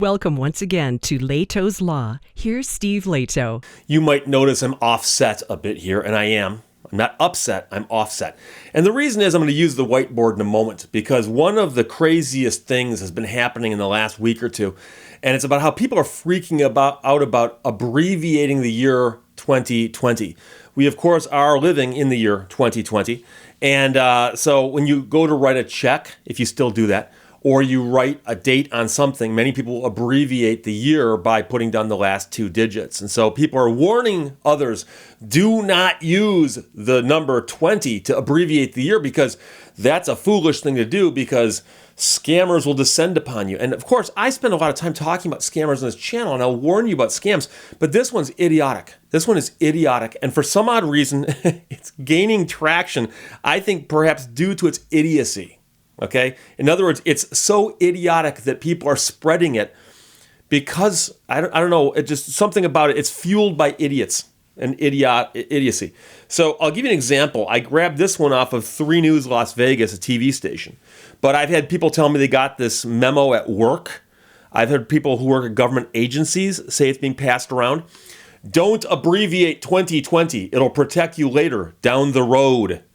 Welcome once again to Lehto's Law. Here's Steve Lehto. You might notice I'm offset a bit here, and I am. I'm not upset, I'm offset. And the reason is I'm going to use the whiteboard in a moment because one of the craziest things has been happening in the last week or two, and it's about how people are freaking out about abbreviating the year 2020. We, of course, are living in the year 2020. And so when you go to write a check, if you still do that, or you write a date on something, many people abbreviate the year by putting down the last two digits. And so people are warning others, do not use the number 20 to abbreviate the year because that's a foolish thing to do because scammers will descend upon you. And of course, I spend a lot of time talking about scammers on this channel, and I'll warn you about scams, but this one's idiotic. This one is idiotic. And for some odd reason, it's gaining traction, I think perhaps due to its idiocy. Okay? In other words, it's so idiotic that people are spreading it because, I don't know, it's just something about it. It's fueled by idiots and idiocy. So I'll give you an example. I grabbed this one off of 3 News Las Vegas, a TV station. But I've had people tell me they got this memo at work. I've heard people who work at government agencies say it's being passed around. Don't abbreviate 2020. It'll protect you later down the road.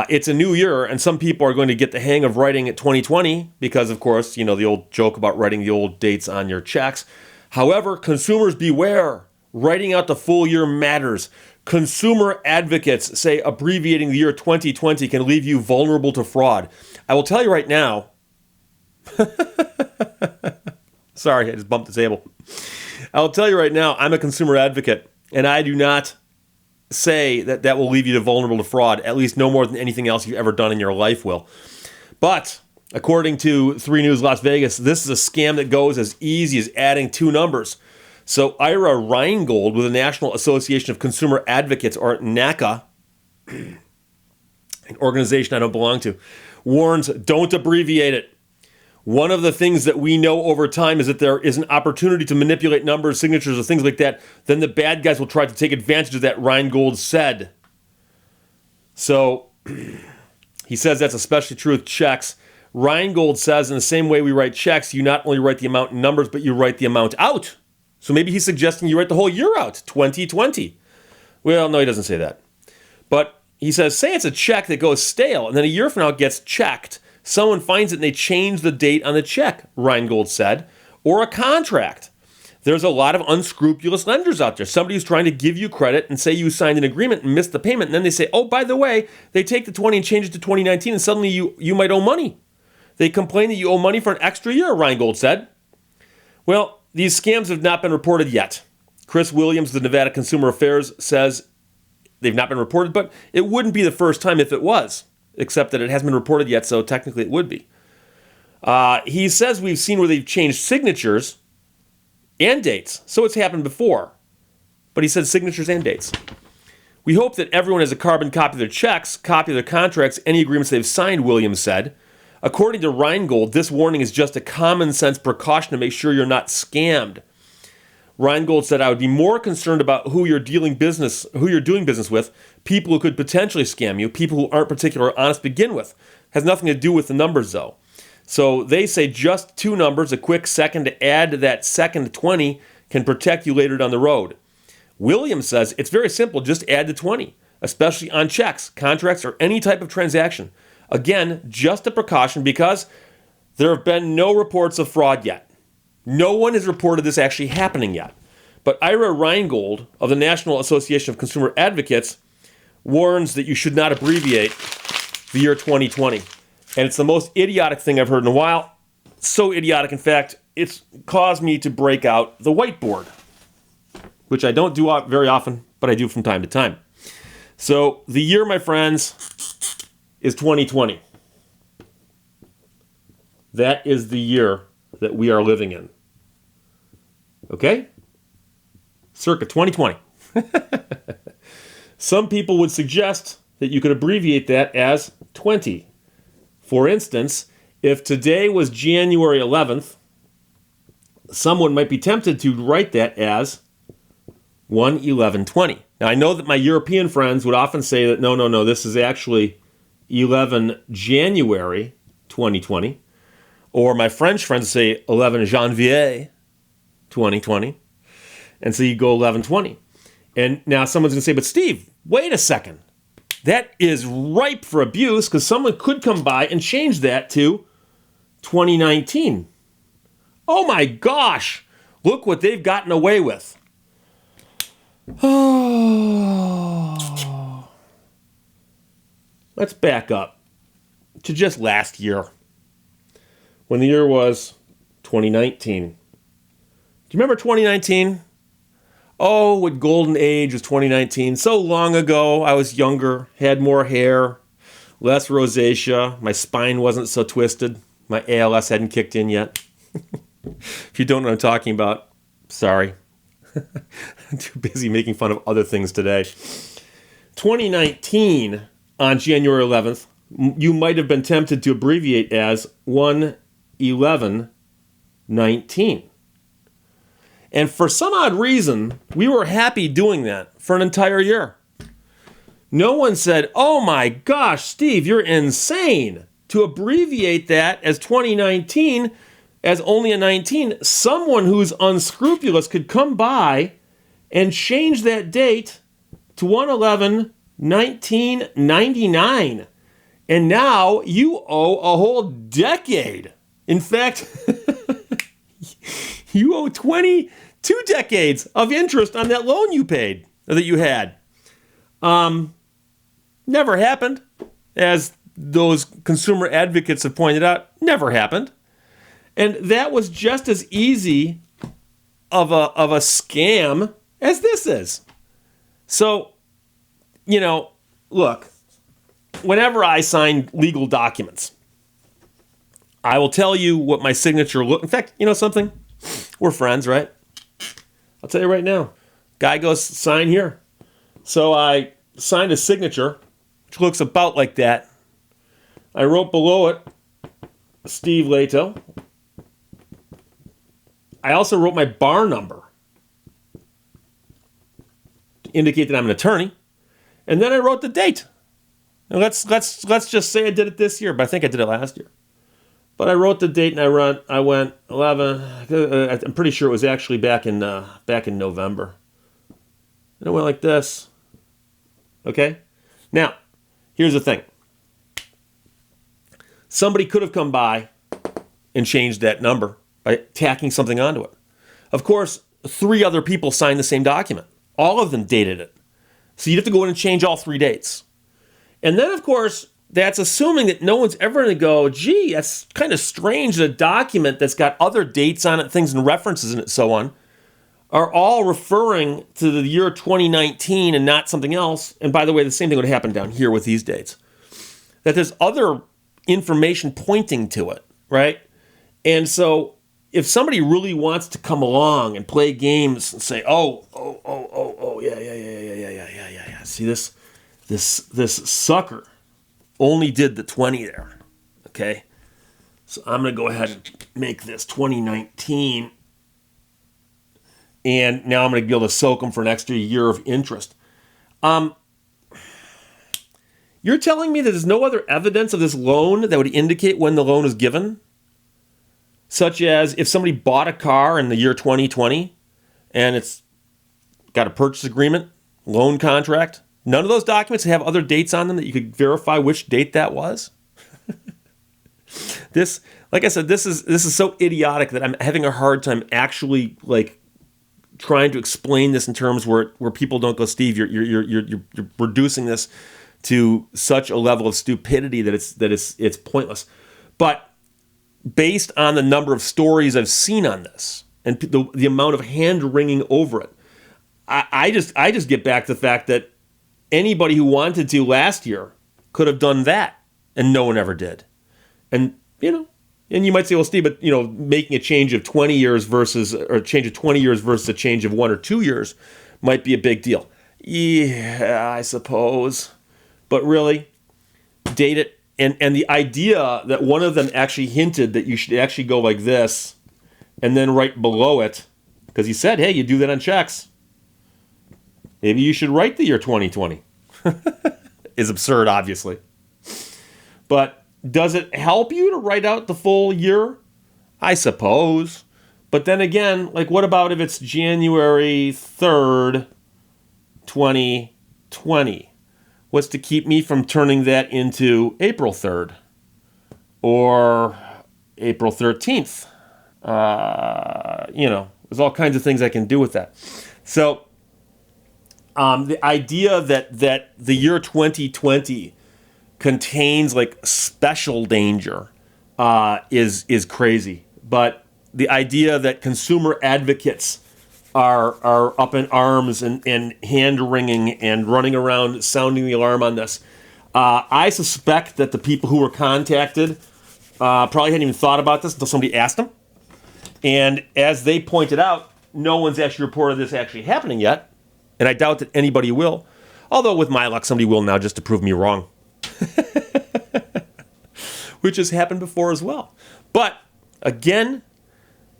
It's a new year, and some people are going to get the hang of writing at 2020 because, of course, you know, the old joke about writing the old dates on your checks. However, consumers beware. Writing out the full year matters. Consumer advocates say abbreviating the year 2020 can leave you vulnerable to fraud. I will tell you right now. Sorry, I just bumped the table. I'll tell you right now, I'm a consumer advocate, and I do not say that will leave you vulnerable to fraud, at least no more than anything else you've ever done in your life will. But according to 3 News Las Vegas, this is a scam that goes as easy as adding 2 numbers. So Ira Reingold with the National Association of Consumer Advocates, or NACA, an organization I don't belong to, warns don't abbreviate it. One of the things that we know over time is that there is an opportunity to manipulate numbers, signatures, or things like that. Then the bad guys will try to take advantage of that, Reingold said. So he says that's especially true with checks. Reingold says in the same way we write checks, you not only write the amount in numbers, but you write the amount out. So maybe he's suggesting you write the whole year out, 2020. Well, no, he doesn't say that. But he says, say it's a check that goes stale, and then a year from now it gets checked. Someone finds it and they change the date on the check, Reingold said, or a contract. There's a lot of unscrupulous lenders out there. Somebody who's trying to give you credit and say you signed an agreement and missed the payment, and then they say, oh, by the way, they take the 20 and change it to 2019, and suddenly you might owe money. They complain that you owe money for an extra year, Reingold said. Well, these scams have not been reported yet. Chris Williams, the Nevada Consumer Affairs, says they've not been reported, but it wouldn't be the first time if it was, except that it hasn't been reported yet, so technically it would be. He says we've seen where they've changed signatures and dates, so it's happened before. But he said signatures and dates. We hope that everyone has a carbon copy of their checks, copy of their contracts, any agreements they've signed, Williams said. According to Reingold, this warning is just a common sense precaution to make sure you're not scammed. Reingold said, I would be more concerned about who you're doing business with, people who could potentially scam you, people who aren't particularly honest to begin with. Has nothing to do with the numbers, though. So they say just 2 numbers, a quick second to add to that second 20 can protect you later down the road. Williams says it's very simple, just add the 20, especially on checks, contracts, or any type of transaction. Again, just a precaution because there have been no reports of fraud yet. No one has reported this actually happening yet. But Ira Reingold of the National Association of Consumer Advocates warns that you should not abbreviate the year 2020. And it's the most idiotic thing I've heard in a while. So idiotic, in fact, it's caused me to break out the whiteboard, which I don't do very often, but I do from time to time. So the year, my friends, is 2020. That is the year that we are living in. Okay? Circa 2020. Some people would suggest that you could abbreviate that as 20. For instance, if today was January 11th, someone might be tempted to write that as 1/11/20. Now, I know that my European friends would often say that, no, this is actually 11 January 2020. Or my French friends say 11 janvier 2020. And so you go 11/20. And now someone's going to say, but Steve, wait a second. That is ripe for abuse because someone could come by and change that to 2019. Oh my gosh. Look what they've gotten away with. Oh. Let's back up to just last year, when the year was 2019. Do you remember 2019? Oh, what golden age was 2019. So long ago, I was younger, had more hair, less rosacea, my spine wasn't so twisted, my ALS hadn't kicked in yet. If you don't know what I'm talking about, sorry. I'm too busy making fun of other things today. 2019, on January 11th, you might have been tempted to abbreviate as 1/11/19. And for some odd reason, we were happy doing that for an entire year. No one said, oh my gosh, Steve, you're insane to abbreviate that as 2019 as only a 19. Someone who's unscrupulous could come by and change that date to 1/11/1999. And now you owe a whole decade. In fact, you owe 22 decades of interest on that loan you paid, or that you had. Never happened. As those consumer advocates have pointed out, never happened. And that was just as easy of a scam as this is. So, look, whenever I sign legal documents, I will tell you what my signature in fact, you know something? We're friends, right? I'll tell you right now. Guy goes, sign here. So I signed a signature, which looks about like that. I wrote below it, Steve Lehto. I also wrote my bar number to indicate that I'm an attorney. And then I wrote the date. And let's just say I did it this year, but I think I did it last year. But I wrote the date and I went 11. I'm pretty sure it was actually back in November. And it went like this. Okay? Now, here's the thing. Somebody could have come by and changed that number by tacking something onto it. Of course, 3 other people signed the same document. All of them dated it. So you'd have to go in and change all 3 dates. And then, of course, that's assuming that no one's ever going to go, gee, that's kind of strange that a document that's got other dates on it, things and references in it, so on, are all referring to the year 2019 and not something else. And by the way, the same thing would happen down here with these dates. That there's other information pointing to it, right? And so if somebody really wants to come along and play games and say, yeah. See, this sucker only did the 20 there, okay? So I'm going to go ahead and make this 2019, and now I'm going to be able to soak them for an extra year of interest. You're telling me that there's no other evidence of this loan that would indicate when the loan was given? Such as if somebody bought a car in the year 2020 and it's got a purchase agreement, loan contract, none of those documents have other dates on them that you could verify which date that was? This, like I said, this is so idiotic that I'm having a hard time actually trying to explain this in terms where people don't go, Steve, you're reducing this to such a level of stupidity that it's pointless. But based on the number of stories I've seen on this and the amount of hand-wringing over it, I just get back to the fact that anybody who wanted to last year could have done that, and no one ever did. And and you might say, well, Steve, but making a change of 20 years versus a change of 1 or 2 years might be a big deal. Yeah, I suppose. But really, date it. And the idea that one of them actually hinted that you should actually go like this and then right below it, because he said, hey, you do that on checks. Maybe you should write the year 2020. Is absurd, obviously. But does it help you to write out the full year I suppose. But then again, like, what about if it's January 3rd, 2020? What's to keep me from turning that into April 3rd or April 13th? There's all kinds of things I can do with that. So the idea that the year 2020 contains like special danger is crazy. But the idea that consumer advocates are up in arms and hand-wringing and running around sounding the alarm on this. I suspect that the people who were contacted probably hadn't even thought about this until somebody asked them. And as they pointed out, no one's actually reported this actually happening yet. And I doubt that anybody will. Although with my luck, somebody will now just to prove me wrong. Which has happened before as well. But again,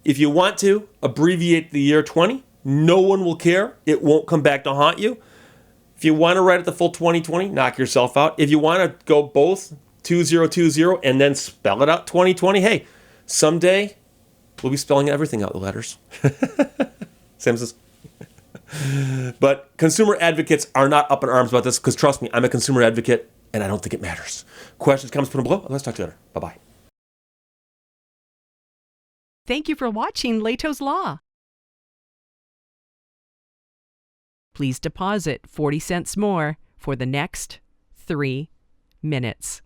if you want to abbreviate the year 20, no one will care. It won't come back to haunt you. If you want to write it the full 2020, knock yourself out. If you want to go both 2020 and then spell it out 2020, hey, someday we'll be spelling everything out, the letters. Sam says. But consumer advocates are not up in arms about this because, trust me, I'm a consumer advocate and I don't think it matters. Questions, comments, put them below. Let's talk to you later. Bye-bye. Thank you for watching Lehto's Law. Please deposit 40 cents more for the next 3 minutes.